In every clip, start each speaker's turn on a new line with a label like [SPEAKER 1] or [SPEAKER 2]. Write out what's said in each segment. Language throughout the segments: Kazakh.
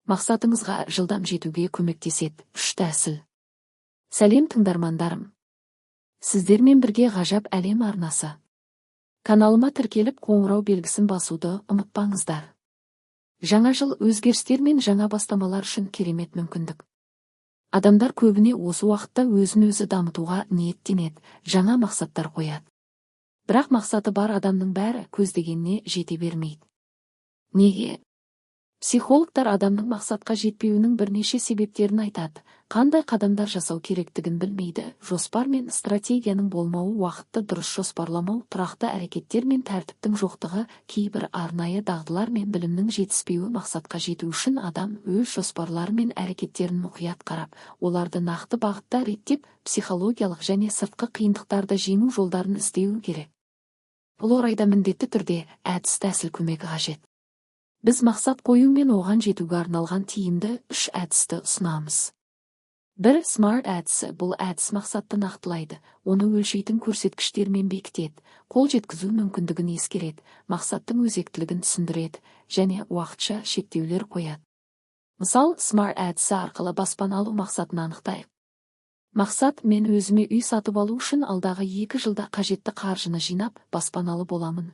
[SPEAKER 1] Мақсатыңызға жылдам жетуге көмектеседі. 3 тәсіл. Сәлем тыңдармандарым. Сіздермен бірге ғажап әлем арнасы. Каналыма тіркеліп қоңырау белгісін басуды ұмытпаңыздар. Жаңа жыл өзгерістер мен жаңа бастамалар үшін керемет мүмкіндік. Адамдар көбіне осы уақытта өзін-өзі дамытуға ниеттенеді, жаңа мақсаттар қояды. Бірақ мақсаты бар адамның бәрі көздегеніне жете бермейді. Неге? Психологтар адамның мақсатқа жетпеуінің бірнеше себептерін айтады. Қандай қадамдар жасау керектігін білмейді. Жоспар мен стратегияның болмауы, уақытты дұрыс жоспарламау, тұрақты әрекеттер мен тәртіптің жоқтығы, кейбір арнайы дағдылар мен білімнің жетіспеуі. Мақсатқа жету үшін адам өз жоспарлары мен әрекеттерін мұқият қарап, оларды нақты бағытта реттеп, психологиялық және сыртқы қиындықтарды жеңу жолдарын іздеуі керек. Бұл орайда міндетті түрде әдіс-тәсіл көмегі қажет. Біз мақсат қою мен оған жетуге арналған тиімді 3 әдісті ұсынамыз. 1. SMART әдісі. Бұл әдіс мақсатты нақтылайды, оны өлшейтін көрсеткіштермен бекітеді, қол жеткізу мүмкіндігін ескереді, мақсаттың өзектілігін түсіндіреді және уақытша шектеулер қояды. Мысал, SMART әдісі арқылы баспана алу мақсатын анықтайық. Мақсат: мен өзіме үй сатып алу үшін алдағы 2 жылда қажетті қаржыны жинап, баспаналы боламын.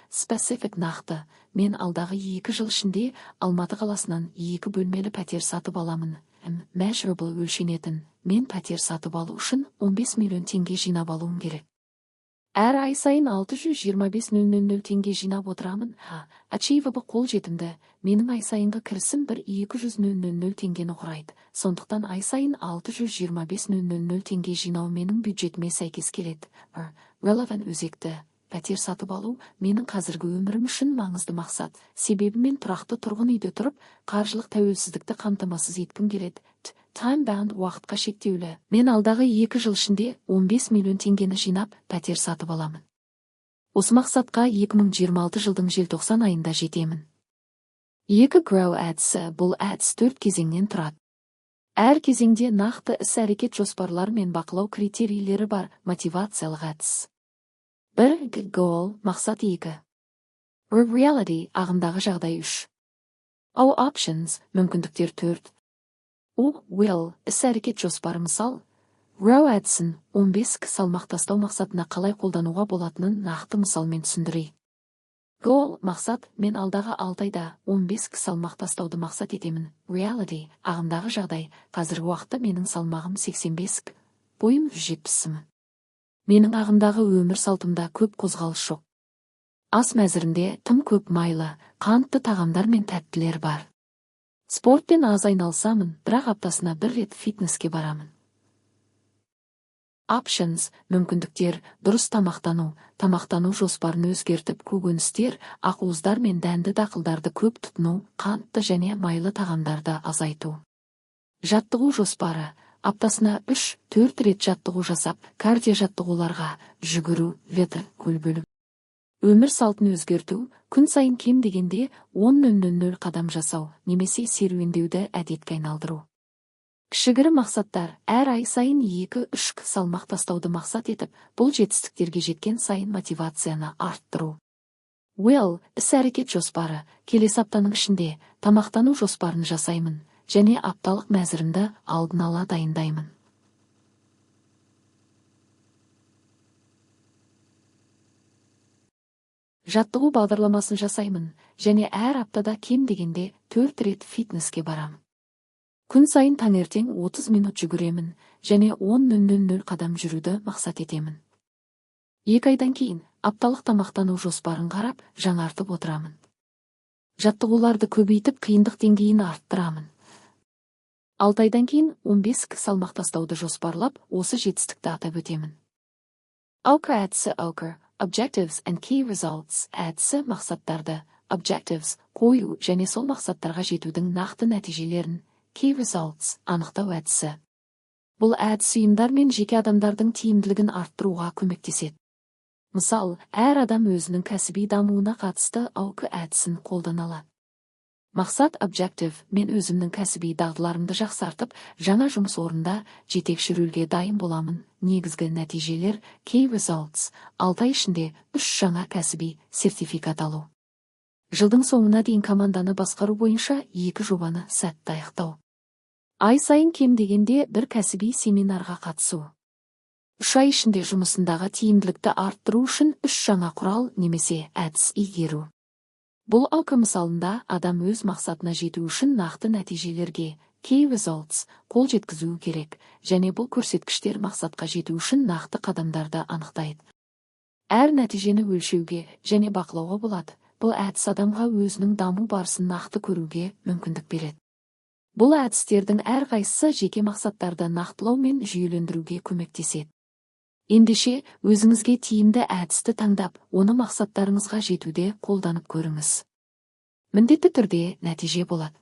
[SPEAKER 1] Specific нақты: мен алдағы 2 жыл ішінде Алматы қаласынан 2 бөлмелі пәтер сатып аламын. Measurable өлшенетін: мен пәтер сатып алу үшін 15 миллион теңге жинап алуым керек. Әр ай сайын 625,000 теңге жинап отырамын. Achievable қол жетімді: менің ай сайынғы кірісім 200,000 теңгені құрайды. Сондықтан ай сайын 625,000 теңге жинау менің бюджетіме сәйкес келеді. Relevant өзекті: пәтер сатып алу менің қазіргі өмірім үшін маңызды мақсат. Себебі мен тұрақты тұрғын үйде тұрып, қаржылық тәуелсіздікті қамтамасыз еткім келеді. Time-bound уақытқа шектеулі: мен алдағы 2 жыл ішінде 15 миллион теңгені жинап, пәтер сатып аламын. Осы мақсатқа 2026 жылдың желтоқсан айында жетемін. 2. Grow әдісі. Бұл әдіс 4 кезеңнен тұрады. Әр кезеңде нақты іс-әрекет жоспарлар мен бақылау критерийлері бар. Мотивациялық әдіс. 1. Goal мақсат. 2. Reality ағымдағы жағдай. 3. Options мүмкіндіктер. 4. Will іс-әрекет жоспары. Мысал, Row әдісін 15 салмақ тастау мақсатына қалай қолдануға болатынын нақты мысалмен түсіндірейік. Goal мақсат: мен алдағы 6 айда 15 салмақ тастауды мақсат етемін. Reality ағымдағы жағдай: қазіргі уақытта менің салмағым 85, бойым 170. Менің ағымдағы өмір салтымда көп қозғалыс жоқ. Ас мәзірінде тым көп майлы, қантты тағамдар мен тәттілер бар. Спортпен аз айналысамын, бірақ аптасына 1 рет фитнеске барамын. Options мүмкіндіктер: дұрыс тамақтану жоспарын өзгертіп, көкөністер, ақуыздар мен дәнді дақылдарды көп тұтыну, қантты және майлы тағамдарды азайту. Жаттығу жоспары: аптасына 3-4 рет жаттығу жасап, кардио жаттығуларға, жүгіру, көл бөлу. Өмір салтын өзгерту: күн сайын кем дегенде 10,000 қадам жасау, немесе серуендеуді әдетке айналдыру. Кішігірім мақсаттар: әр ай сайын 2-3 салмақ тастауды мақсат етіп, бұл жетістіктерге жеткен сайын мотивацияны арттыру. Will іс-әрекет жоспары: келесі аптаның ішінде тамақтану жоспарын жасаймын және апталық мәзірімді алдын ала дайындаймын. Жаттығу бағдарламасын жасаймын және әр аптада кем дегенде 4 рет фитнеске барамын. Күн сайын таңертең 30 минут жүгіремін және 10,000 қадам жүруді мақсат етемін. 2 айдан кейін апталық тамақтану жоспарын қарап, жаңартып отырамын. Жаттығуларды көбейтіп, қиындық деңгейін арттырамын. 6 айдан кейін 15 салмақ тастауды жоспарлап, осы жетістікті атап өтемін. OKR әдісі. Objectives and Key Results әдісі мақсаттарды, objectives қою және сол мақсаттарға жетудің нақты нәтижелерін, Key Results анықтау әдісі. Бұл әдіс ұйымдар мен жеке адамдардың тиімділігін арттыруға көмектеседі. Мысал, әр адам өзінің кәсіби дамуына қатысты OKR әдісін қолдана алады. Мақсат: objective: мен өзімнің кәсіби дағдыларымды жақсартып, жаңа жұмыс орнында жетекші рөлге дайын боламын. Негізгі нәтижелер: Key Results: 6 ай ішінде 3 жаңа кәсіби сертификат алу. Жылдың соңына дейін команданы басқару бойынша 2 жобаны сәтті аяқтау. Ай сайын кем дегенде бір кәсіби семинарға қатысу. 3 ай ішінде жұмысындағы тиімділікті арттыру үшін 3 жаңа құрал немесе әдіс игеру. Бұл АК мысалында адам өз мақсатына жету үшін нақты нәтижелерге key results қол жеткізуі керек, және бұл көрсеткіштер мақсатқа жету үшін нақты қадамдарды анықтайды. Әр нәтижені өлшеуге және бақылауға болады. Бұл әдіс адамға өзінің даму барысын нақты көруге мүмкіндік береді. Бұл әдістердің әрқайсысы жеке мақсаттарды нақтылау мен жүйелендіруге көмектеседі. Ендеше, өзіңізге тиімді әдісті таңдап, оны мақсаттарыңызға жетуде қолданып көріңіз. Міндетті түрде нәтиже болады.